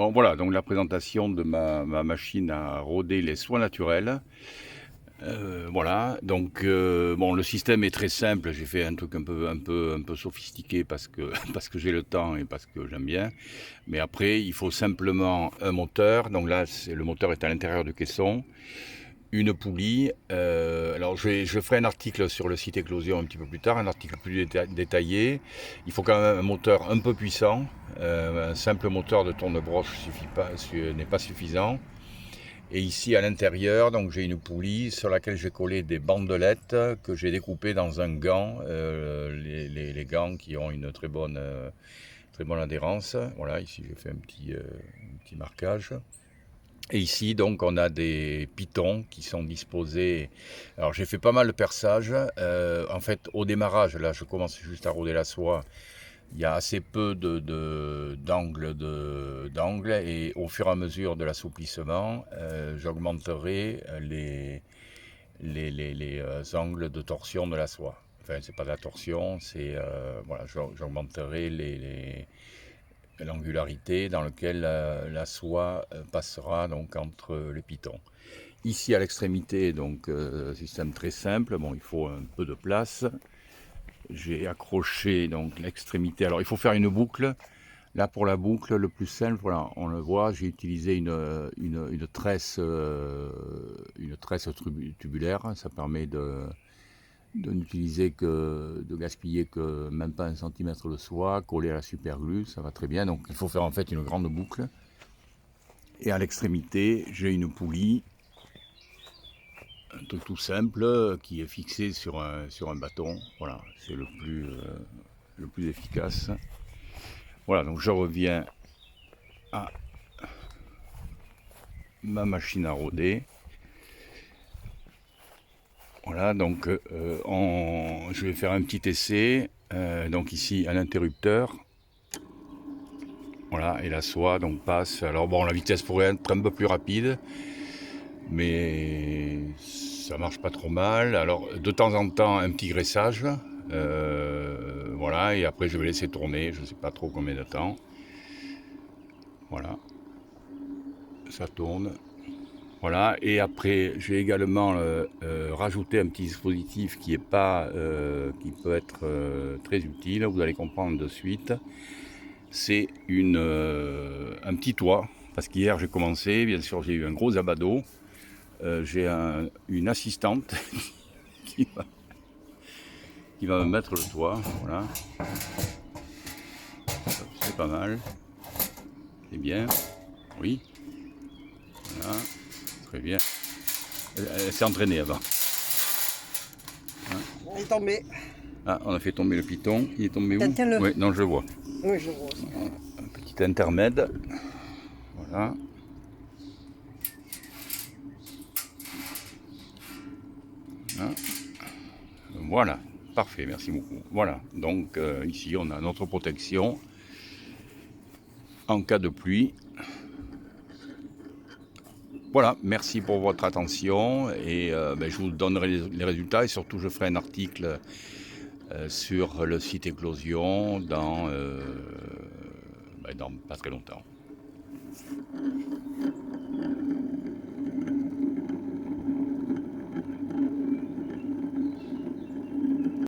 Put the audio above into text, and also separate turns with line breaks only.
Bon voilà, donc la présentation de ma machine à roder les soins naturels. Voilà, donc bon, le système est très simple. J'ai fait un truc un peu sophistiqué parce que parce que j'ai le temps et parce que j'aime bien. Mais après, il faut simplement un moteur. Donc là, le moteur est à l'intérieur du caisson. Une poulie. Alors je ferai un article sur le site Éclosion un petit peu plus tard, un article plus détaillé. Il faut quand même un moteur un peu puissant. Un simple moteur de tourne-broche n'est pas suffisant. Et ici à l'intérieur, donc j'ai une poulie sur laquelle j'ai collé des bandelettes que j'ai découpées dans un gant, les gants qui ont une très bonne adhérence. Voilà, ici j'ai fait un petit marquage. Et ici, donc, on a des pitons qui sont disposés. Alors, j'ai fait pas mal de perçage. En fait, au démarrage, là, je commence juste à roder la soie. Il y a assez peu d'angles et au fur et à mesure de l'assouplissement, j'augmenterai les angles de torsion de la soie. Enfin, c'est pas de la torsion, c'est voilà, j'augmenterai l'angularité dans laquelle la soie passera donc entre les pitons. Ici à l'extrémité, donc système très simple. Bon, il faut un peu de place. J'ai accroché donc l'extrémité. Alors il faut faire une boucle. Là pour la boucle, le plus simple, voilà, on le voit, j'ai utilisé une tresse tubulaire. Ça permet de n'utiliser de gaspiller que même pas 1 centimètre de soie, collé à la superglue, ça va très bien. Donc il faut faire en fait une grande boucle. Et à l'extrémité, j'ai une poulie, un truc tout simple, qui est fixé sur un bâton. Voilà, c'est le plus efficace. Voilà, donc je reviens à ma machine à roder. Voilà, donc je vais faire un petit essai. Donc ici, un interrupteur. Voilà, et la soie donc passe. Alors bon, la vitesse pourrait être un peu plus rapide, mais ça marche pas trop mal. Alors de temps en temps, un petit graissage. Voilà, et après je vais laisser tourner, je sais pas trop combien de temps. Voilà, ça tourne. Voilà, et après j'ai également rajouté un petit dispositif qui peut être très utile, vous allez comprendre de suite. C'est un petit toit, parce qu'hier j'ai commencé, bien sûr j'ai eu un gros abat d'eau. J'ai une assistante qui va me mettre le toit, voilà. C'est pas mal, c'est bien, oui, voilà, très bien. Elle s'est entraînée avant.
Il est tombé.
Ah, on a fait tomber le piton. Il est tombé où?
Tiens-le.
Oui, non, je le vois.
Oui, je vois aussi.
Un petit intermède. Voilà. Hein. Voilà. Parfait, merci beaucoup. Voilà. Donc ici, on a notre protection en cas de pluie. Voilà, merci pour votre attention et je vous donnerai les résultats et surtout je ferai un article sur le site Éclosion dans pas très longtemps.